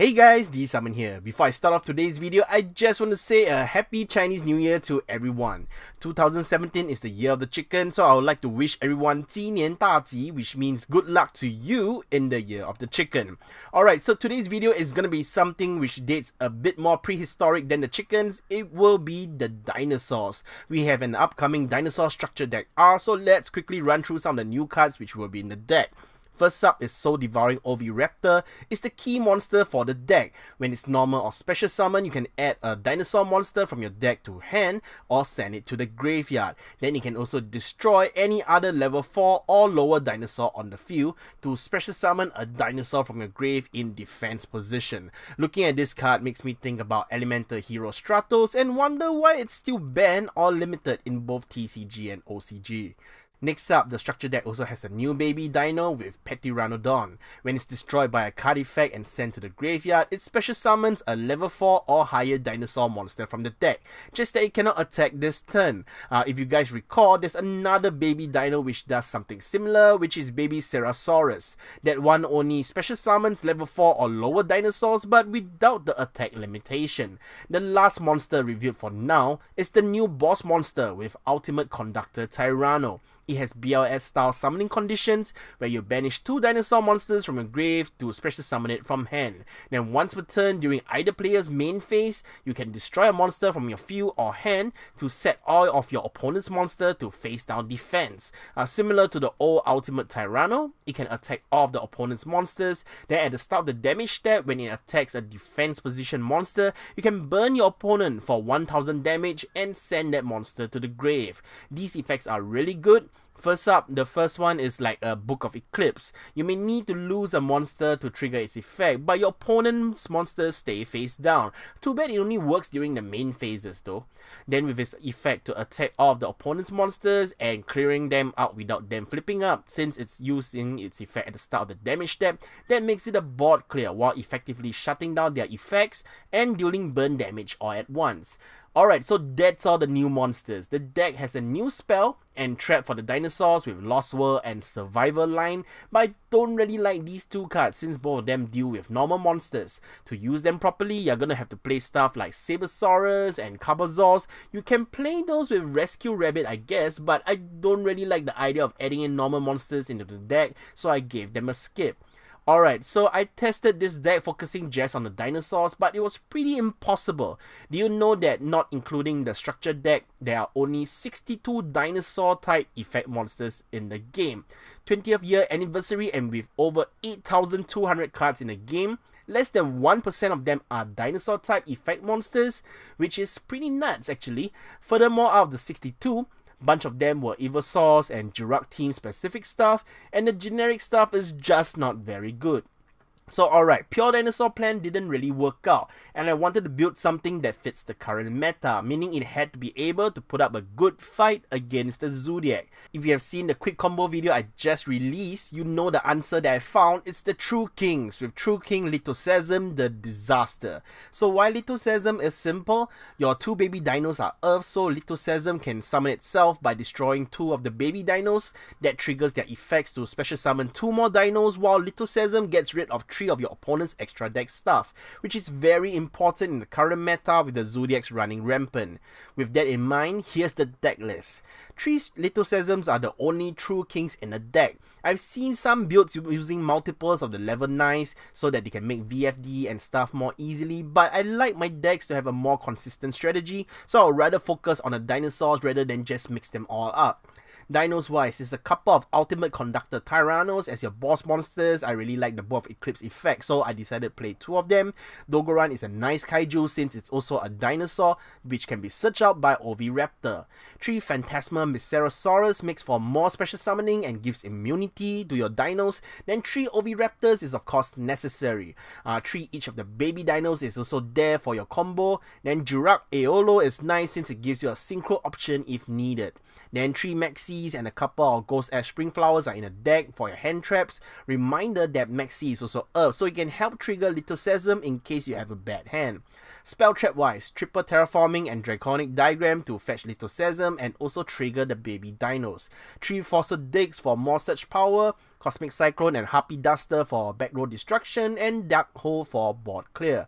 Hey guys, D-Summon here. Before I start off today's video, I just want to say a happy Chinese New Year to everyone. 2017 is the year of the chicken, so I would like to wish everyone 鸡年大吉, which means good luck to you in the year of the chicken. Alright, so today's video is going to be something which dates a bit more prehistoric than the chickens. It will be the dinosaurs. We have an upcoming dinosaur structure deck R, so let's quickly run through some of the new cards which will be in the deck. First up is Soul Devouring Oviraptor. It's the key monster for the deck. When it's normal or special summon, you can add a dinosaur monster from your deck to hand or send it to the graveyard. Then you can also destroy any other level 4 or lower dinosaur on the field to special summon a dinosaur from your grave in defense position. Looking at this card makes me think about Elemental Hero Stratos and wonder why it's still banned or limited in both TCG and OCG. Next up, the structure deck also has a new baby dino with Pteranodon. When it's destroyed by a card effect and sent to the graveyard, it special summons a level 4 or higher dinosaur monster from the deck, just that it cannot attack this turn. If you guys recall, there's another baby dino which does something similar, which is baby Ceratosaurus. That one only special summons level 4 or lower dinosaurs, but without the attack limitation. The last monster revealed for now is the new boss monster with Ultimate Conductor Tyranno. It has BLS style summoning conditions where you banish 2 dinosaur monsters from your grave to special summon it from hand. Then once per turn during either player's main phase, you can destroy a monster from your field or hand to set all of your opponent's monster to face down defense. Similar to the old Ultimate Tyranno, it can attack all of the opponent's monsters. Then at the start of the damage step, when it attacks a defense position monster, you can burn your opponent for 1000 damage and send that monster to the grave. These effects are really good. First up, the first one is like a Book of Eclipse. You may need to lose a monster to trigger its effect, but your opponent's monsters stay face down. Too bad it only works during the main phases though. Then with its effect to attack all of the opponent's monsters and clearing them out without them flipping up, since it's using its effect at the start of the damage step, that makes it a board clear while effectively shutting down their effects and dealing burn damage all at once. Alright, so that's all the new monsters. The deck has a new spell and trap for the dinosaurs with Lost World and Survivor line, but I don't really like these two cards since both of them deal with normal monsters. To use them properly, you're gonna have to play stuff like Sabersaurus and Carbosaurs. You can play those with Rescue Rabbit, I guess, but I don't really like the idea of adding in normal monsters into the deck, so I gave them a skip. Alright, so I tested this deck focusing just on the dinosaurs, but it was pretty impossible. Do you know that not including the structure deck, there are only 62 dinosaur type effect monsters in the game? 20th year anniversary, and with over 8,200 cards in the game, less than 1% of them are dinosaur type effect monsters, which is pretty nuts actually. Furthermore, out of the 62, bunch of them were Ivysaurs and Jirac team specific stuff, and the generic stuff is just not very good. So alright, Pure Dinosaur plan didn't really work out, and I wanted to build something that fits the current meta, meaning it had to be able to put up a good fight against the Zodiac. If you have seen the quick combo video I just released, you know the answer that I found. It's the True Kings, with True King Litosezum the Disaster. So while Litosezum is simple, your 2 baby dinos are Earth, so Litosezum can summon itself by destroying 2 of the baby dinos. That triggers their effects to special summon 2 more dinos, while Litosezum gets rid of 3 of your opponent's extra deck stuff, which is very important in the current meta with the Zodiacs running rampant. With that in mind, here's the deck list. 3 Litosezums are the only True Kings in the deck. I've seen some builds using multiples of the level 9s so that they can make VFD and stuff more easily, but I like my decks to have a more consistent strategy, so I'll rather focus on the dinosaurs rather than just mix them all up. Dinos wise, it's a couple of Ultimate Conductor Tyrannos as your boss monsters. I really like the Book of Eclipse effect, so I decided to play 2 of them. Dogoran is a nice kaiju since it's also a dinosaur, which can be searched out by Oviraptor. 3 Phantasma Mycerosaurus makes for more special summoning and gives immunity to your dinos. Then 3 Oviraptors is of course necessary. 3 each of the baby dinos is also there for your combo. Then Jirac Aeolo is nice since it gives you a synchro option if needed. Then 3 Maxi Maxis and a couple of Ghost Ash Spring Flowers are in a deck for your hand traps. Reminder that Maxi is also Earth, so you can help trigger Little Sesame in case you have a bad hand. Spell trap wise, triple Terraforming and Draconic Diagram to fetch Little Sesame and also trigger the baby dinos. 3 Fossil Digs for more search power, Cosmic Cyclone and Harpy Duster for back row destruction, and Dark Hole for board clear.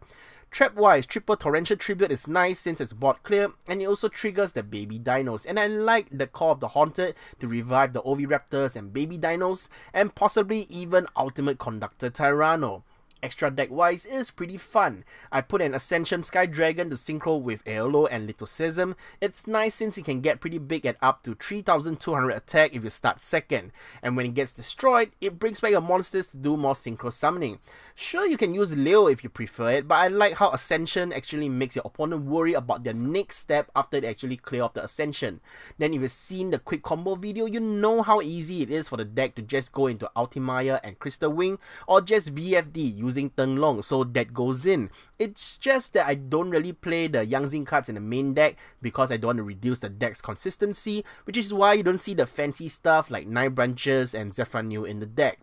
Trap wise, triple Torrential Tribute is nice since it's board clear, and it also triggers the baby dinos, and I like the Call of the Haunted to revive the Oviraptors and baby dinos, and possibly even Ultimate Conductor Tyranno. Extra deck wise is pretty fun. I put an Ascension Sky Dragon to synchro with Aeolo and Little Sesame. It's nice since it can get pretty big at up to 3200 attack if you start second, and when it gets destroyed, it brings back your monsters to do more synchro summoning. Sure, you can use Leo if you prefer it, but I like how Ascension actually makes your opponent worry about their next step after they actually clear off the Ascension. Then if you've seen the quick combo video, you know how easy it is for the deck to just go into Ultimaya and Crystal Wing, or just VFD using Teng Long, so that goes in. It's just that I don't really play the Yang Zing cards in the main deck because I don't want to reduce the deck's consistency, which is why you don't see the fancy stuff like 9 Branches and Zephranu in the deck.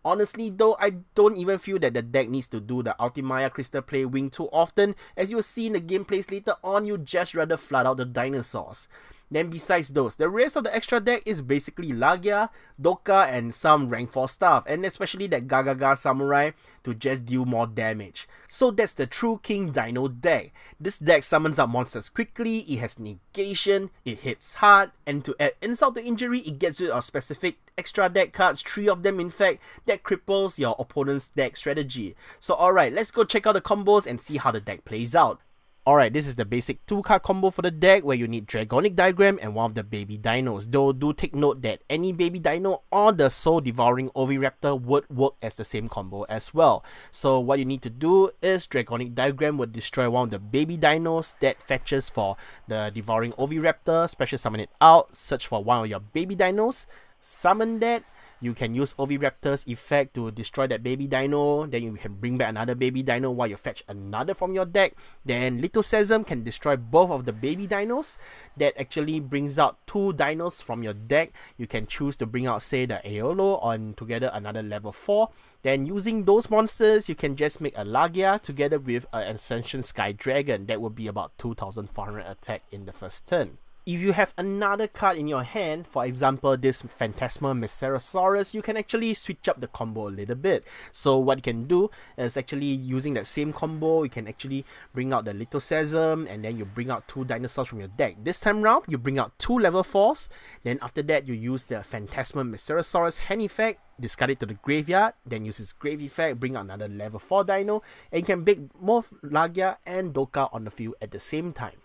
Honestly though, I don't even feel that the deck needs to do the Ultimaya Crystal Play Wing too often. As you'll see in the gameplays later on, you just rather flood out the dinosaurs. Then besides those, the rest of the extra deck is basically Lagia, Doka, and some rank 4 stuff, and especially that Gagaga Samurai to just deal more damage. So that's the True King Dino deck. This deck summons up monsters quickly, it has negation, it hits hard, and to add insult to injury, it gets rid of specific extra deck cards, 3 of them in fact, that cripples your opponent's deck strategy. So alright, let's go check out the combos and see how the deck plays out. Alright, this is the basic 2-card combo for the deck where you need Draconic Diagram and one of the baby dinos. Though do take note that any baby dino or the Soul Devouring Oviraptor would work as the same combo as well. So what you need to do is Draconic Diagram would destroy one of the baby dinos that fetches for the Devouring Oviraptor, special summon it out, search for one of your baby dinos, summon that. You can use Oviraptor's effect to destroy that baby dino, then you can bring back another baby dino while you fetch another from your deck. Then Little Sesame can destroy both of the baby dinos. That actually brings out 2 dinos from your deck. You can choose to bring out, say, the Aeolo on together another level 4. Then using those monsters, you can just make a Lagia together with an Ascension Sky Dragon. That would be about 2400 attack in the first turn. If you have another card in your hand, for example this Phantasmal Miserasaurus, you can actually switch up the combo a little bit. So what you can do is actually using that same combo, you can actually bring out the Little Sesame and then you bring out 2 dinosaurs from your deck. This time round, you bring out 2 level 4s, then after that you use the Phantasmal Miserasaurus hand effect, discard it to the graveyard, then use its grave effect, bring out another level 4 dino, and you can bring both Lagia and Doka on the field at the same time.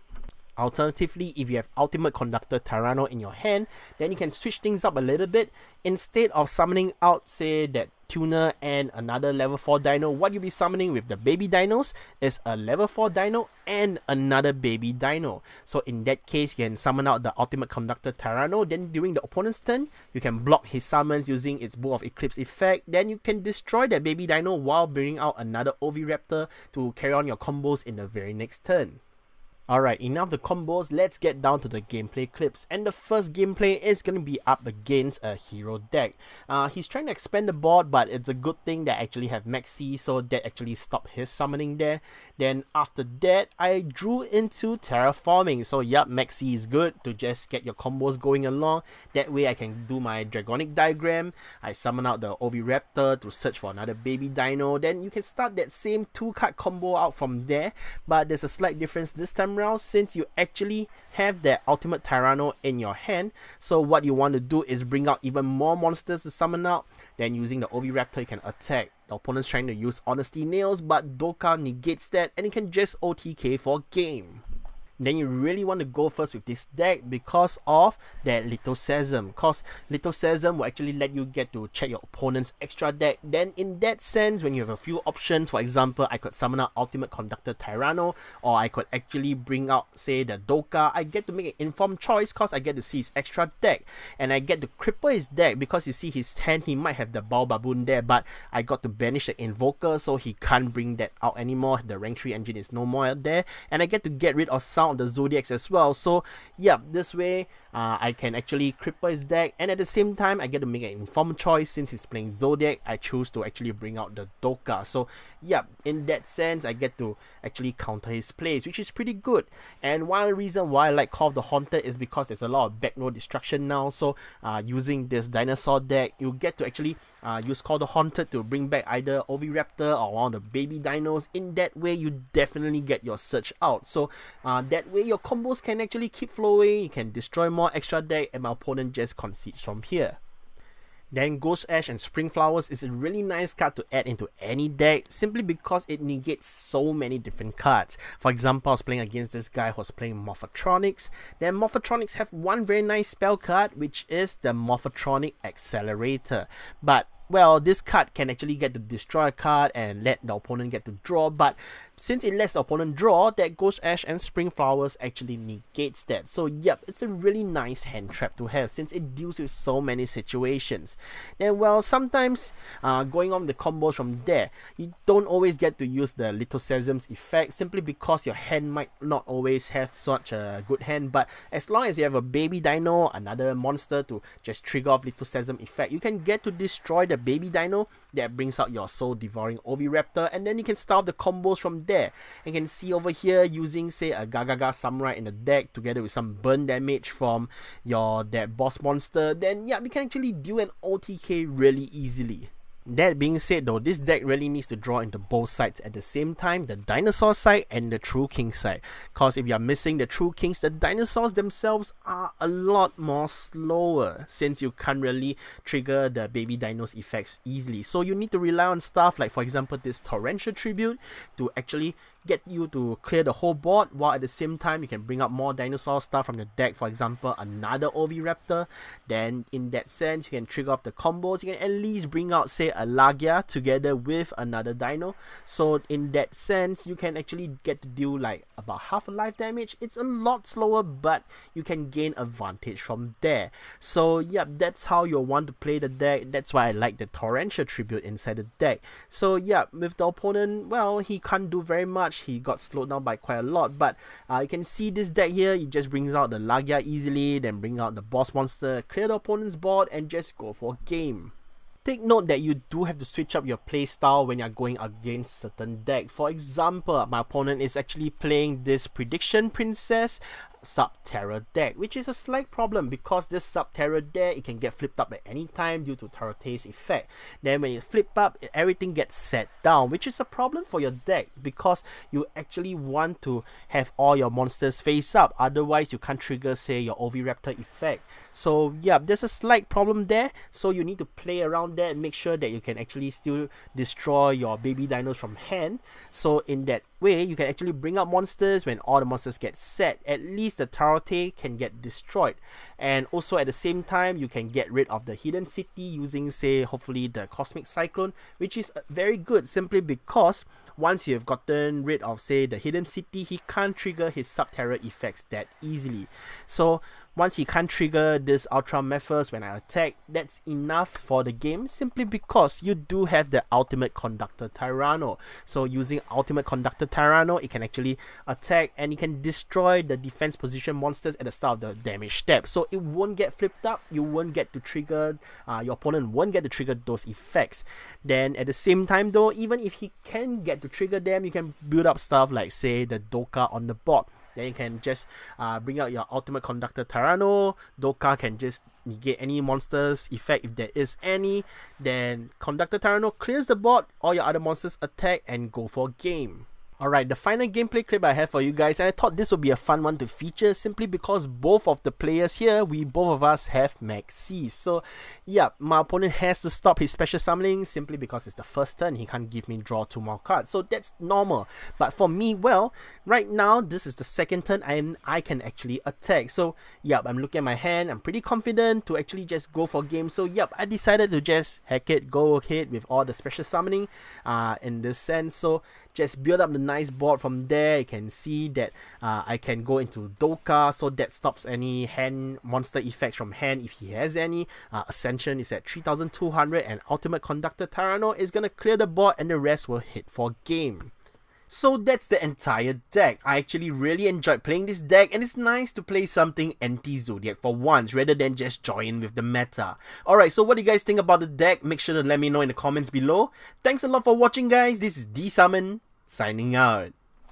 Alternatively, if you have Ultimate Conductor Tyranno in your hand, then you can switch things up a little bit. Instead of summoning out, say, that Tuner and another level 4 dino, what you'll be summoning with the baby dinos is a level 4 dino and another baby dino. So in that case, you can summon out the Ultimate Conductor Tyranno, then during the opponent's turn, you can block his summons using its Bow of Eclipse effect, then you can destroy that baby dino while bringing out another Oviraptor to carry on your combos in the very next turn. Alright, enough the combos, let's get down to the gameplay clips. And the first gameplay is going to be up against a hero deck. He's trying to expand the board, but it's a good thing that I actually have Maxi, so that actually stopped his summoning there. Then after that, I drew into Terraforming. So yep, Maxi is good to just get your combos going along. That way I can do my Draconic Diagram. I summon out the Oviraptor to search for another baby dino. Then you can start that same 2-card combo out from there. But there's a slight difference this time around since you actually have that Ultimate Tyranno in your hand. So what you want to do is bring out even more monsters to summon out. Then using the Oviraptor you can attack. The opponent's trying to use Honesty Nails, but Doka negates that and it can just OTK for game. Then you really want to go first with this deck because of that Little Sesame. Because Little Sesame will actually let you get to check your opponent's extra deck. Then in that sense, when you have a few options, for example, I could summon out Ultimate Conductor Tyranno, or I could actually bring out, say, the Doka. I get to make an informed choice because I get to see his extra deck. And I get to cripple his deck because you see his hand, he might have the Baobaboon there, but I got to banish the Invoker so he can't bring that out anymore. The rank 3 engine is no more out there. And I get to get rid of some out the Zodiacs as well. So yeah, this way I can actually cripple his deck, and at the same time I get to make an informed choice. Since he's playing Zodiac, I choose to actually bring out the Dokka. So yeah, in that sense I get to actually counter his plays, which is pretty good. And one reason why I like Call of the Haunted is because there's a lot of back row destruction now. So using this dinosaur deck, you get to actually use Call of the Haunted to bring back either Oviraptor or one of the baby dinos. In that way you definitely get your search out. So that way your combos can actually keep flowing, you can destroy more extra deck, and my opponent just concedes from here. Then Ghost Ash and Spring Flowers is a really nice card to add into any deck, simply because it negates so many different cards. For example, I was playing against this guy who was playing Morphatronics. Then Morphatronics have one very nice spell card, which is the Morphatronic Accelerator. But well, this card can actually get to destroy a card and let the opponent get to draw, but since it lets the opponent draw, that Ghost Ash and Spring Flowers actually negates that. So yep, it's a really nice hand trap to have since it deals with so many situations. Then well, sometimes going on the combos from there, you don't always get to use the Little Sesam's effect, simply because your hand might not always have such a good hand. But as long as you have a baby dino, another monster to just trigger off Little Sesame effect, you can get to destroy the baby dino. That brings out your soul devouring Oviraptor, and then you can start the combos from there. You can see over here using say a Gagaga Samurai in the deck together with some burn damage from that boss monster. Then yeah, we can actually do an OTK really easily. That being said though, this deck really needs to draw into both sides at the same time, the dinosaur side and the true king side. Cause if you're missing the true kings, the dinosaurs themselves are a lot more slower since you can't really trigger the baby dinos effects easily. So you need to rely on stuff like, for example, this Torrential Tribute to actually get you to clear the whole board, while at the same time you can bring up more dinosaur stuff from the deck. For example, another Oviraptor. Then in that sense you can trigger off the combos. You can at least bring out say a Lagia together with another dino. So in that sense you can actually get to deal like about half a life damage. It's a lot slower, but you can gain advantage from there. So yeah, that's how you'll want to play the deck. That's why I like the Torrential Tribute inside the deck. So yeah, with the opponent, well, he can't do very much. He got slowed down by quite a lot, but you can see this deck here, it just brings out the Lagia easily, then bring out the boss monster, clear the opponent's board, and just go for a game. Take note that you do have to switch up your playstyle when you're going against certain deck. For example, my opponent is actually playing this Prediction Princess Subterror deck, which is a slight problem because this Subterror deck, it can get flipped up at any time due to Tarote's effect. Then when you flip up, everything gets set down, which is a problem for your deck because you actually want to have all your monsters face up, otherwise you can't trigger say your Oviraptor effect. So yeah, there's a slight problem there, so you need to play around that and make sure that you can actually still destroy your baby dinos from hand. So in that way you can actually bring up monsters when all the monsters get set. At least the Tarote can get destroyed, and also at the same time you can get rid of the Hidden City using say hopefully the Cosmic Cyclone, which is very good simply because once you have gotten rid of say the Hidden City, he can't trigger his Subterror effects that easily. So once he can't trigger this Ultra Mephos when I attack, that's enough for the game simply because you do have the Ultimate Conductor Tyranno. So using Ultimate Conductor Tyranno, it can actually attack and it can destroy the defense position monsters at the start of the damage step. So it won't get flipped up, you won't get to trigger, your opponent won't get to trigger those effects. Then at the same time though, even if he can get to trigger them, you can build up stuff like say the Dokka on the board. Then you can just bring out your Ultimate Conductor Tyranno. Dokka can just negate any monster's effect if there is any. Then Conductor Tyranno clears the board, all your other monsters attack and go for game. Alright, the final gameplay clip I have for you guys, and I thought this would be a fun one to feature simply because both of the players here, both of us have Max C's. So yeah, my opponent has to stop his special summoning simply because it's the first turn, he can't give me draw 2 more cards. So that's normal. But for me, well, right now this is the second turn and I can actually attack. So yeah, I'm looking at my hand, I'm pretty confident to actually just go for game. So yep, I decided to just heck it, go ahead with all the special summoning in this sense. So just build up the nice board from there. You can see that I can go into Dokka, so that stops any hand monster effects from hand if he has any. Ascension is at 3200 and Ultimate Conductor Tyranno is gonna clear the board and the rest will hit for game. So that's the entire deck. I actually really enjoyed playing this deck, and it's nice to play something anti-Zodiac for once rather than just join with the meta. Alright, so what do you guys think about the deck? Make sure to let me know in the comments below. Thanks a lot for watching, guys. This is D Summon signing out.